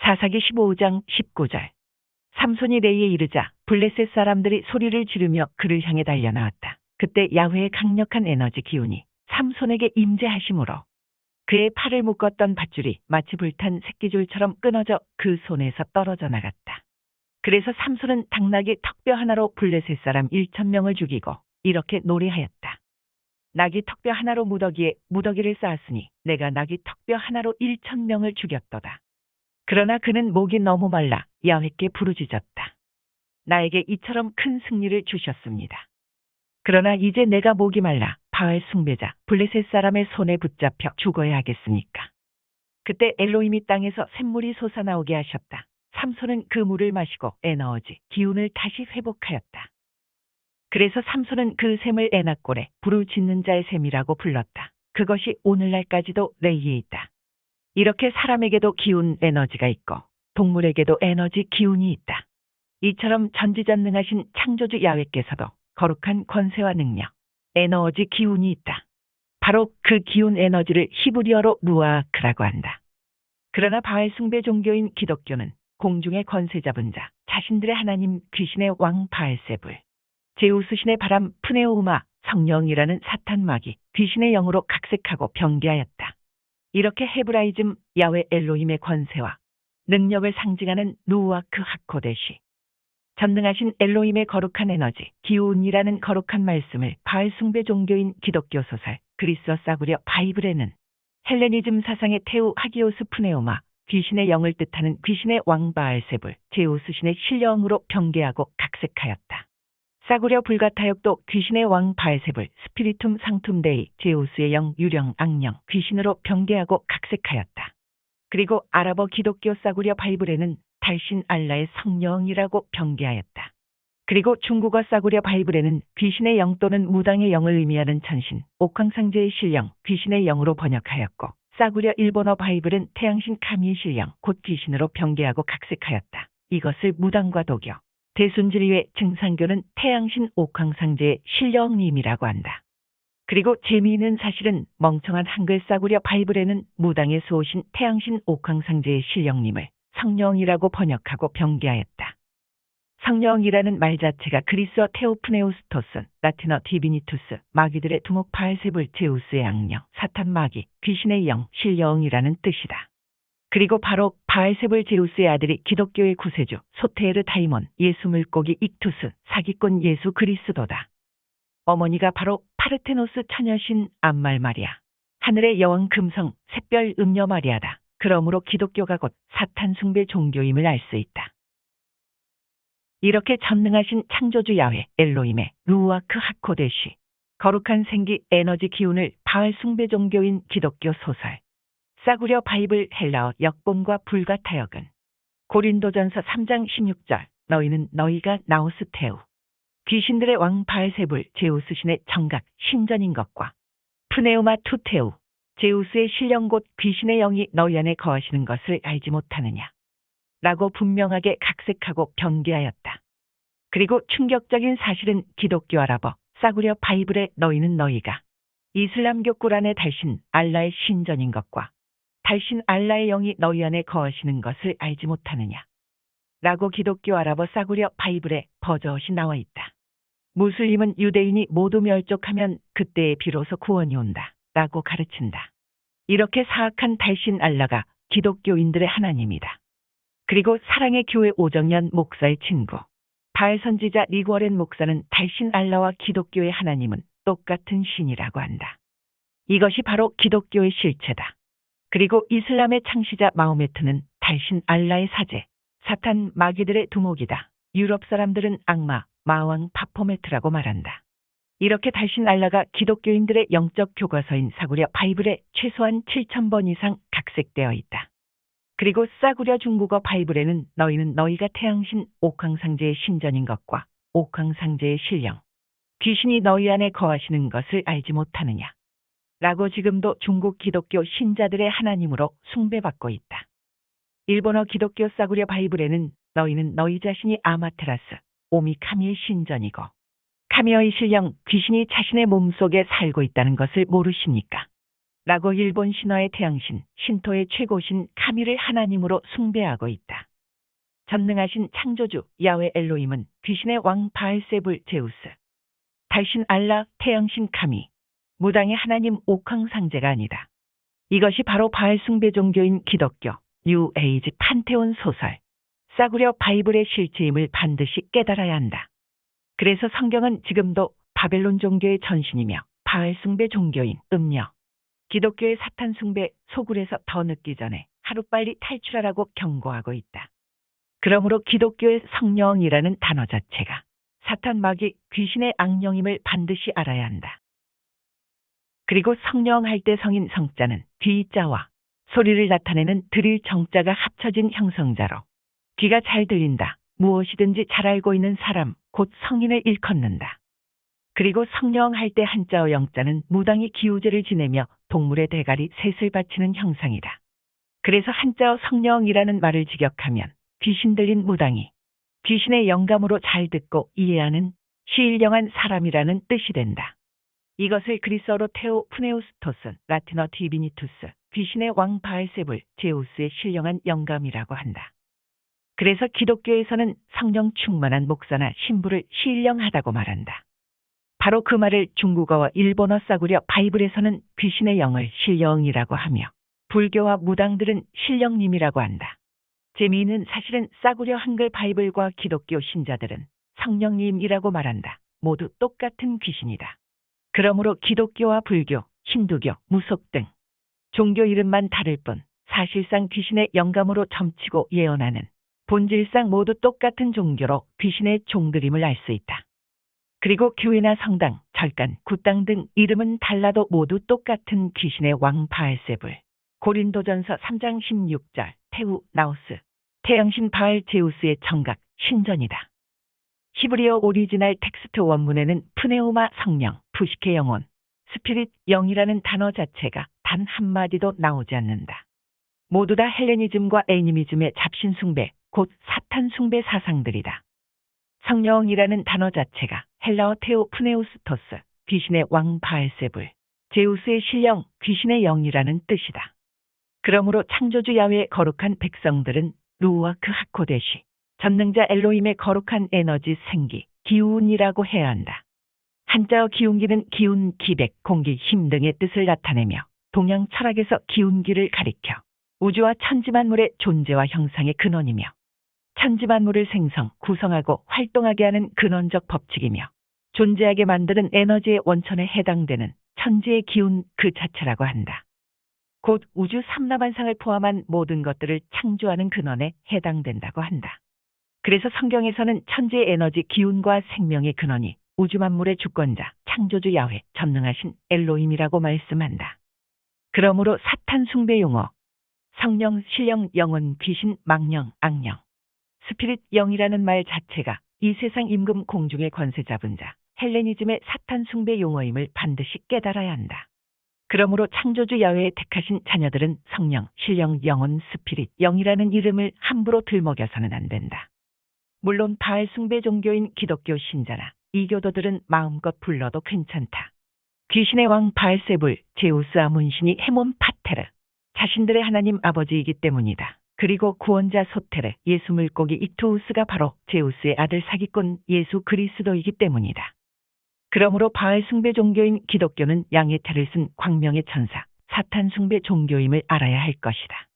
사사기 15장 19절. 삼손이 레이에 이르자 블레셋 사람들이 소리를 지르며 그를 향해 달려나왔다. 그때 야훼의 강력한 에너지 기운이 삼손에게 임재하심으로 그의 팔을 묶었던 밧줄이 마치 불탄 새끼줄처럼 끊어져 그 손에서 떨어져 나갔다. 그래서 삼손은 당나귀 턱뼈 하나로 블레셋 사람 1,000명을 죽이고 이렇게 노래하였다. 나귀 턱뼈 하나로 무더기를 쌓았으니 내가 나귀 턱뼈 하나로 1,000명을 죽였도다. 그러나 그는 목이 너무 말라 야훼께 부르짖었다. 나에게 이처럼 큰 승리를 주셨습니다. 그러나 이제 내가 목이 말라 바알 숭배자 블레셋 사람의 손에 붙잡혀 죽어야 하겠습니까? 그때 엘로힘이 땅에서 샘물이 솟아나오게 하셨다. 삼손은 그 물을 마시고 에너지, 기운을 다시 회복하였다. 그래서 삼손은 그 샘을 에낙골에 부르짖는 자의 샘이라고 불렀다. 그것이 오늘날까지도 레이에 있다. 이렇게 사람에게도 기운, 에너지가 있고 동물에게도 에너지, 기운이 있다. 이처럼 전지전능하신 창조주 야훼께서도 거룩한 권세와 능력, 에너지, 기운이 있다. 바로 그 기운, 에너지를 히브리어로 루아크라고 한다. 그러나 바알 숭배 종교인 기독교는 공중의 권세 잡은 자, 자신들의 하나님 귀신의 왕 바알세불, 제우스 신의 바람 프네우마, 성령이라는 사탄 마귀, 귀신의 영으로 각색하고 병개하였다. 이렇게 헤브라이즘 야훼 엘로힘의 권세와 능력을 상징하는 루아크 하코데시, 전능하신 엘로힘의 거룩한 에너지, 기운이라는 거룩한 말씀을 바알 숭배 종교인 기독교 소설 그리스어 싸구려 바이블에는 헬레니즘 사상의 테우 하기오스 프네오마, 귀신의 영을 뜻하는 귀신의 왕 바알세불, 제우스 신의 신령으로 병개하고 각색하였다. 싸구려 불가타역도 귀신의 왕 바알세불, 스피리툼 상툼 데이, 제우스의 영 유령 악령, 귀신으로 병개하고 각색하였다. 그리고 아랍어 기독교 싸구려 바이블에는 달신 알라의 성령이라고 병개하였다. 그리고 중국어 싸구려 바이블에는 귀신의 영 또는 무당의 영을 의미하는 천신, 옥황상제의 신령, 귀신의 영으로 번역하였고, 싸구려 일본어 바이블은 태양신 카미의 신령, 곧 귀신으로 병개하고 각색하였다. 이것을 무당과 도교, 대순진리회 증상교는 태양신 옥황상제의 신령님이라고 한다. 그리고 재미있는 사실은 멍청한 한글 싸구려 바이블에는 무당의 수호신 태양신 옥황상제의 신령님을 성령이라고 번역하고 병개하였다. 성령이라는 말 자체가 그리스어 테오프네우스토스, 라틴어 디비니투스, 마귀들의 두목 바알세불, 제우스의 악령, 사탄 마귀, 귀신의 영, 신령이라는 뜻이다. 그리고 바로 바알세불 제우스의 아들이 기독교의 구세주, 소테르 다이몬, 예수 물고기 익투스, 사기꾼 예수 그리스도다. 어머니가 바로 파르테노스 처녀신 암말 마리아, 하늘의 여왕 금성, 샛별 음녀 마리아다. 그러므로 기독교가 곧 사탄 숭배 종교임을 알 수 있다. 이렇게 전능하신 창조주 야훼 엘로힘의 루아크 하코데시, 거룩한 생기, 에너지, 기운을 바알 숭배 종교인 기독교 소설 싸구려 바이블 헬라어 역본과 불가타역은 고린도전서 3장 16절, 너희는 너희가 나우스테우, 귀신들의 왕 바알세불, 제우스 신의 정각, 신전인 것과 프네우마 투테우, 제우스의 신령 곧 귀신의 영이 너희 안에 거하시는 것을 알지 못하느냐 라고 분명하게 각색하고 병개하였다. 그리고 충격적인 사실은 기독교 아랍어 싸구려 바이블의 너희는 너희가 이슬람교 꾸란의 달신 알라의 신전인 것과 달신 알라의 영이 너희 안에 거하시는 것을 알지 못하느냐 라고 기독교 아랍어 싸구려 바이블에 버젓이 나와 있다. 무슬림은 유대인이 모두 멸족하면 그때에 비로소 구원이 온다 라고 가르친다. 이렇게 사악한 달신 알라가 기독교인들의 하나님이다. 그리고 사랑의 교회 오정연 목사의 친구, 바알 선지자 리고렌 목사는 달신 알라와 기독교의 하나님은 똑같은 신이라고 한다. 이것이 바로 기독교의 실체다. 그리고 이슬람의 창시자 마호메트는 달신 알라의 사제, 사탄 마귀들의 두목이다. 유럽 사람들은 악마, 마왕 바포메트라고 말한다. 이렇게 달신 알라가 기독교인들의 영적 교과서인 싸구려 바이블에 최소한 7,000번 이상 각색되어 있다. 그리고 싸구려 중국어 바이블에는 너희는 너희가 태양신 옥황상제의 신전인 것과 옥황상제의 신령, 귀신이 너희 안에 거하시는 것을 알지 못하느냐 라고 지금도 중국 기독교 신자들의 하나님으로 숭배받고 있다. 일본어 기독교 싸구려 바이블에는 너희는 너희 자신이 아마테라스, 오미카미의 신전이고 카미어의 신령, 귀신이 자신의 몸속에 살고 있다는 것을 모르십니까? 라고 일본 신화의 태양신, 신토의 최고신 카미를 하나님으로 숭배하고 있다. 전능하신 창조주 야훼 엘로힘은 귀신의 왕 바알세불 제우스, 달신 알라, 태양신 카미, 무당의 하나님 옥황상제가 아니다. 이것이 바로 바알 숭배 종교인 기독교, 뉴 에이지 판테온 소설, 싸구려 바이블의 실체임을 반드시 깨달아야 한다. 그래서 성경은 지금도 바벨론 종교의 전신이며 바알 숭배 종교인 음녀, 기독교의 사탄 숭배 소굴에서 더 늦기 전에 하루빨리 탈출하라고 경고하고 있다. 그러므로 기독교의 성령이라는 단어 자체가 사탄 마귀 귀신의 악령임을 반드시 알아야 한다. 그리고 성령 할 때 성인 성자는 귀자와 소리를 나타내는 들일 정자가 합쳐진 형성자로 귀가 잘 들린다, 무엇이든지 잘 알고 있는 사람, 곧 성인을 일컫는다. 그리고 성령 할 때 한자어 영자는 무당이 기우제를 지내며 동물의 대가리 셋을 바치는 형상이다. 그래서 한자어 성령이라는 말을 직역하면 귀신 들린 무당이 귀신의 영감으로 잘 듣고 이해하는 시일령한 사람이라는 뜻이 된다. 이것을 그리스어로 테오 푸네우스토스, 라틴어 디비니투스, 귀신의 왕 바알세불 제우스의 신령한 영감이라고 한다. 그래서 기독교에서는 성령 충만한 목사나 신부를 시일령하다고 말한다. 바로 그 말을 중국어와 일본어 싸구려 바이블에서는 귀신의 영을 신령이라고 하며 불교와 무당들은 신령님이라고 한다. 재미있는 사실은 싸구려 한글 바이블과 기독교 신자들은 성령님이라고 말한다. 모두 똑같은 귀신이다. 그러므로 기독교와 불교, 힌두교, 무속 등 종교 이름만 다를 뿐 사실상 귀신의 영감으로 점치고 예언하는 본질상 모두 똑같은 종교로 귀신의 종들임을 알 수 있다. 그리고 교회나 성당, 절간, 굿당 등 이름은 달라도 모두 똑같은 귀신의 왕 바알세불. 고린도전서 3장 16절 테우 나우스, 태양신 바알 제우스의 정각, 신전이다. 히브리어 오리지널 텍스트 원문에는 프네우마 성령, 푸시케 영혼, 스피릿 영이라는 단어 자체가 단 한마디도 나오지 않는다. 모두 다 헬레니즘과 애니미즘의 잡신 숭배, 곧 사탄 숭배 사상들이다. 성령이라는 단어 자체가 헬라어 테오 푸네우스토스, 귀신의 왕 바알세불, 제우스의 신령, 귀신의 영이라는 뜻이다. 그러므로 창조주 야훼의 거룩한 백성들은 루아크 하코데시, 전능자 엘로힘의 거룩한 에너지 생기, 기운이라고 해야 한다. 한자어 기운기는 기운, 기백, 공기, 힘 등의 뜻을 나타내며 동양 철학에서 기운기를 가리켜 우주와 천지만물의 존재와 형상의 근원이며 천지만물을 생성, 구성하고 활동하게 하는 근원적 법칙이며 존재하게 만드는 에너지의 원천에 해당되는 천지의 기운 그 자체라고 한다. 곧 우주 삼라만상을 포함한 모든 것들을 창조하는 근원에 해당된다고 한다. 그래서 성경에서는 천지의 에너지 기운과 생명의 근원이 우주 만물의 주권자, 창조주 야훼, 전능하신 엘로힘이라고 말씀한다. 그러므로 사탄 숭배 용어, 성령, 신령, 영혼, 귀신, 망령, 악령, 스피릿 영이라는 말 자체가 이 세상 임금 공중의 권세 잡은 자, 헬레니즘의 사탄 숭배 용어임을 반드시 깨달아야 한다. 그러므로 창조주 야훼의 택하신 자녀들은 성령, 신령, 영혼, 스피릿, 영이라는 이름을 함부로 들먹여서는 안 된다. 물론 바알 숭배 종교인 기독교 신자나 이교도들은 마음껏 불러도 괜찮다. 귀신의 왕 바알세불, 제우스 아문신이 헤몬 파테르, 자신들의 하나님 아버지이기 때문이다. 그리고 구원자 소테르, 예수 물고기 이투우스가 바로 제우스의 아들 사기꾼 예수 그리스도이기 때문이다. 그러므로 바알 숭배 종교인 기독교는 양의 탈을 쓴 광명의 천사, 사탄 숭배 종교임을 알아야 할 것이다.